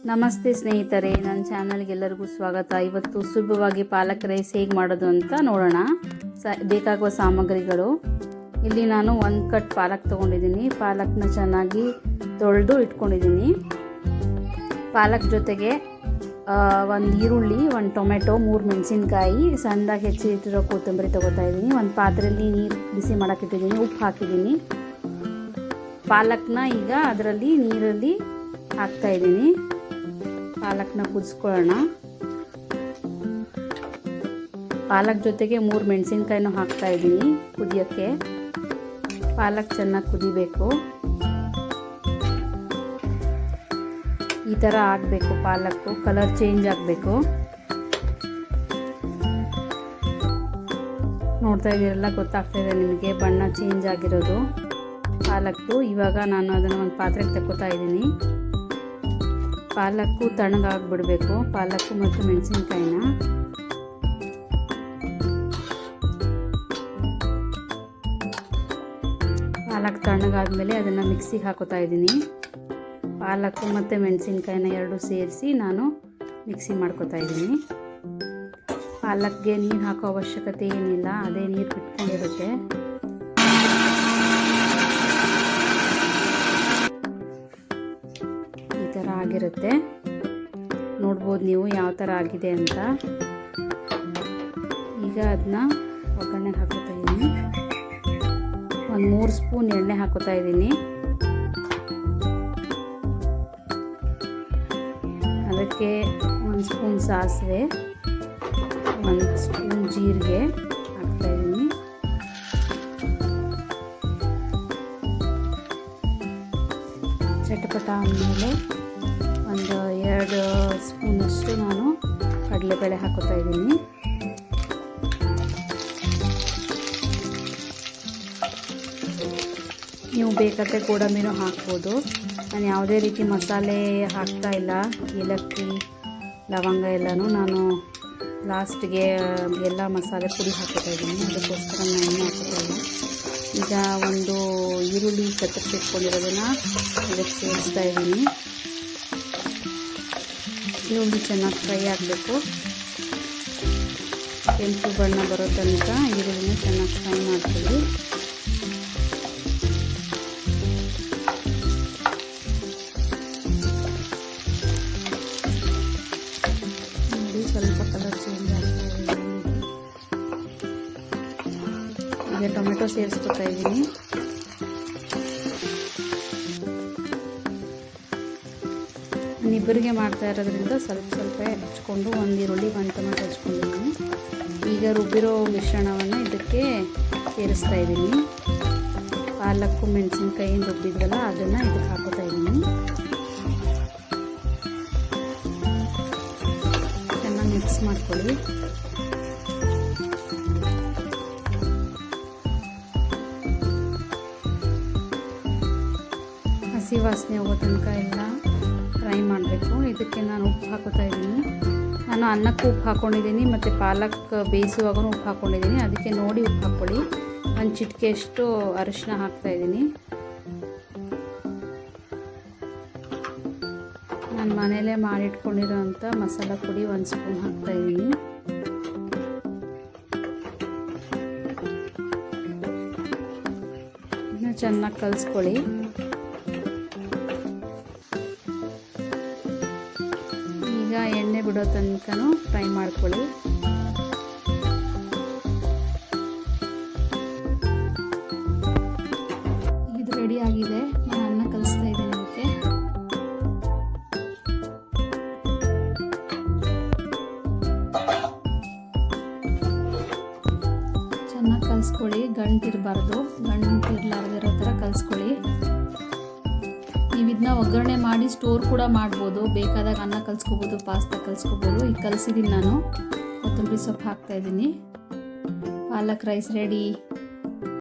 ನಮಸ್ತೆ ಸ್ನೇಹಿತರೆ, ನನ್ನ ಚಾನಲ್ಗೆ ಎಲ್ಲರಿಗೂ ಸ್ವಾಗತ. ಇವತ್ತು ಸುಲಭವಾಗಿ ಪಾಲಕ್ ರೈಸ್ ಹೇಗೆ ಮಾಡೋದು ಅಂತ ನೋಡೋಣ. ಬೇಕಾಗುವ ಸಾಮಗ್ರಿಗಳು: ಇಲ್ಲಿ ನಾನು 1 ಕಟ್ ಪಾಲಕ್ ತೊಗೊಂಡಿದ್ದೀನಿ. ಪಾಲಕ್ನ ಚೆನ್ನಾಗಿ ತೊಳೆದು ಇಟ್ಕೊಂಡಿದ್ದೀನಿ. ಪಾಲಕ್ ಜೊತೆಗೆ 1 ಈರುಳ್ಳಿ, 1 ಟೊಮೆಟೊ, 3 ಮೆಣಸಿನ್ಕಾಯಿ, ಸಣ್ಣದಾಗಿ ಹೆಚ್ಚಿಟ್ಟಿರೋ ಕೊತ್ತಂಬರಿ ತೊಗೋತಾ ಇದ್ದೀನಿ. ಒಂದು ಪಾತ್ರೆಯಲ್ಲಿ ನೀರು ಬಿಸಿ ಮಾಡೋಕ್ಕಿಟ್ಟಿದ್ದೀನಿ, ಉಪ್ಪು ಹಾಕಿದ್ದೀನಿ. ಪಾಲಕ್ನ ಈಗ ಅದರಲ್ಲಿ ನೀರಲ್ಲಿ ಹಾಕ್ತಾಯಿದ್ದೀನಿ. ಪಾಲಕ್ನ ಕುದಿಸ್ಕೊಳ್ಳೋಣ. ಪಾಲಕ್ ಜೊತೆಗೆ 3 ಮೆಣಸಿನ್ಕಾಯಿನೂ ಹಾಕ್ತಾ ಇದ್ದೀನಿ ಕುದಿಯೋಕ್ಕೆ. ಪಾಲಕ್ ಚೆನ್ನಾಗಿ ಕುದಿಬೇಕು. ಈ ಥರ ಆಗಬೇಕು. ಪಾಲಕ್ಕು ಕಲರ್ ಚೇಂಜ್ ಆಗಬೇಕು. ನೋಡ್ತಾ ಇದ್ದೀರಲ್ಲ, ಗೊತ್ತಾಗ್ತಾ ಇದೆ ನಿಮಗೆ ಬಣ್ಣ ಚೇಂಜ್ ಆಗಿರೋದು ಪಾಲಕ್ಕು. ಇವಾಗ ನಾನು ಅದನ್ನು ಒಂದು ಪಾತ್ರೆಗೆ ತಗೋತಾ ಇದ್ದೀನಿ. ಪಾಲಕ್ಕು ತಣ್ಣಗಾಗ್ಬಿಡಬೇಕು, ಪಾಲಕ್ಕು ಮತ್ತು ಮೆಣಸಿನ್ಕಾಯಿನ. ಪಾಲಕ್ ತಣ್ಣಗಾದ್ಮೇಲೆ ಅದನ್ನು ಮಿಕ್ಸಿಗೆ ಹಾಕೋತಾ ಇದ್ದೀನಿ. ಪಾಲಕ್ಕು ಮತ್ತು ಮೆಣಸಿನ್ಕಾಯಿನ ಎರಡು ಸೇರಿಸಿ ನಾನು ಮಿಕ್ಸಿ ಮಾಡ್ಕೋತಾ ಇದ್ದೀನಿ. ಪಾಲಕ್ಗೆ ನೀರು ಹಾಕೋ ಅವಶ್ಯಕತೆ ಏನಿಲ್ಲ, ಅದೇ ನೀರು ಬಿಟ್ಕೊಂಡಿರುತ್ತೆ. ಈ ಥರ ಆಗಿರುತ್ತೆ. ನೋಡ್ಬೋದು ನೀವು ಯಾವ ಥರ ಆಗಿದೆ ಅಂತ. ಈಗ ಅದನ್ನ ಒಗ್ಗರಣೆಗೆ ಹಾಕೋತಾ ಇದ್ದೀನಿ. ಒಂದು 3 ಸ್ಪೂನ್ ಎಣ್ಣೆ ಹಾಕೋತಾ ಇದ್ದೀನಿ. ಅದಕ್ಕೆ 1 ಸ್ಪೂನ್ ಸಾಸಿವೆ, 1 ಸ್ಪೂನ್ ಜೀರಿಗೆ ಹಾಕ್ತಾ ಇದ್ದೀನಿ. ಚಟಪಟ ಆದಮೇಲೆ ಒಂದು 2 ಸ್ಪೂನಷ್ಟು ನಾನು ಕಡಲೆಬೇಳೆ ಹಾಕೋತಾ ಇದ್ದೀನಿ. ನೀವು ಬೇಕಾದರೆ ಗೋಡಂಬಿನೂ ಹಾಕ್ಬೋದು. ನಾನು ಯಾವುದೇ ರೀತಿ ಮಸಾಲೆ ಹಾಕ್ತಾ ಇಲ್ಲ. ಏಲಕ್ಕಿ, ಲವಂಗ ಎಲ್ಲನೂ ನಾನು ಲಾಸ್ಟ್ಗೆ ಎಲ್ಲ ಮಸಾಲೆ ಪುಡಿ ಹಾಕೋತಾ ಇದ್ದೀನಿ. ಅದಕ್ಕೋಸ್ಕರ ನಾನು ಎಣ್ಣೆ ಹಾಕೋತಾ ಇಲ್ಲ. ಈಗ ಒಂದು ಈರುಳ್ಳಿ ಕತ್ತರಿಸಿಟ್ಕೊಂಡಿರೋದನ್ನು ಇದಕ್ಕೆ ಸೇರಿಸ್ತಾ ಇದ್ದೀನಿ. ಈರುಳ್ಳಿ ಚೆನ್ನಾಗಿ ಫ್ರೈ ಆಗಬೇಕು. ಕೆಂಪು ಬಣ್ಣ ಬರೋ ತನಕ ಈರುಳ್ಳಿನ ಚೆನ್ನಾಗಿ ಫ್ರೈ ಮಾಡ್ತೀವಿ. ನೋಡಿ, ಸ್ವಲ್ಪ ಕಲರ್ ಚೇಂಜ್ ಆಗ್ತಾ ಇದೆ. ಈಗ ಟೊಮೆಟೊ ಸೇರಿಸ್ಕೊತಾ ಇದ್ದೀನಿ. ಇಬ್ಬರಿಗೆ ಮಾಡ್ತಾ ಇರೋದ್ರಿಂದ ಸ್ವಲ್ಪ ಹೆಚ್ಕೊಂಡು 1 ಈರುಳ್ಳಿ 1 ಟೊಮೆಟೊ ಹೆಚ್ಕೊಂಡಿದ್ದೀನಿ. ಈಗ ರುಬ್ಬಿರೋ ಮಿಶ್ರಣವನ್ನು ಇದಕ್ಕೆ ಸೇರಿಸ್ತಾ ಇದ್ದೀನಿ. ಪಾಲಕ್ಕು ಮೆಣಸಿನ್ಕಾಯಿ ರುಬ್ಬಿದ್ವಲ್ಲ ಅದನ್ನು ಇದಕ್ಕೆ ಹಾಕೋತಾ ಇದ್ದೀನಿ. ಚೆನ್ನಾಗಿ ಮಿಕ್ಸ್ ಮಾಡ್ಕೊಳ್ಳಿ. ಹಸಿ ವಾಸನೆ ಹೋಗೋ ತನಕ ಎಲ್ಲ ಫ್ರೈ ಮಾಡಬೇಕು. ಇದಕ್ಕೆ ನಾನು ಉಪ್ಪು ಹಾಕೋತಾ ಇದ್ದೀನಿ. ನಾನು ಅನ್ನಕ್ಕೆ ಉಪ್ಪು ಹಾಕ್ಕೊಂಡಿದ್ದೀನಿ ಮತ್ತು ಪಾಲಕ್ ಬೇಯಿಸುವಾಗೂ ಉಪ್ಪು ಹಾಕ್ಕೊಂಡಿದ್ದೀನಿ. ಅದಕ್ಕೆ ನೋಡಿ ಉಪ್ಪು ಹಾಕ್ಕೊಳ್ಳಿ. 1 ಚಿಟಿಕೆಯಷ್ಟು ಅರಿಶಿನ ಹಾಕ್ತಾಯಿದ್ದೀನಿ. ನಾನು ಮನೆಯಲ್ಲೇ ಮಾಡಿಟ್ಕೊಂಡಿರೋಂಥ ಮಸಾಲ ಪುಡಿ 1 ಸ್ಪೂನ್ ಹಾಕ್ತಾಯಿದ್ದೀನಿ. ಇದನ್ನ ಚೆನ್ನಾಗಿ ಕಲಿಸ್ಕೊಳ್ಳಿ. ಈಗ ಎಣ್ಣೆ ಬಿಡೋ ತನಕನೂ ಫ್ರೈ ಮಾಡ್ಕೊಳ್ಳಿ. ಇದು ರೆಡಿ ಆಗಿದೆ. ನಾನು ಅನ್ನ ಕಲಿಸ್ತಾ ಇದ್ದೀನಿ. ಅದಕ್ಕೆ ಚೆನ್ನಾಗಿ ಕಲಿಸ್ಕೊಳ್ಳಿ. ಗಂಟಿರಬಾರ್ದು, ಗಂಟಿರ್ಲಾರ್ದಿರೋ ಥರ ಕಲಿಸ್ಕೊಳ್ಳಿ. ನೀವು ಇದನ್ನ ಒಗ್ಗರಣೆ ಮಾಡಿ ಸ್ಟೋರ್ ಕೂಡ ಮಾಡ್ಬೋದು. ಬೇಕಾದಾಗ ಅನ್ನ ಕಲಿಸ್ಕೋಬೋದು, ಪಾಸ್ತಾ ಕಲಿಸ್ಕೋಬೋದು. ಈಗ ಕಲಿಸಿದ್ದೀನಿ ನಾನು. ಕೊತ್ತಂಬರಿ ಸೊಪ್ಪು ಹಾಕ್ತಾಯಿದ್ದೀನಿ. ಪಾಲಕ್ ರೈಸ್ ರೆಡಿ.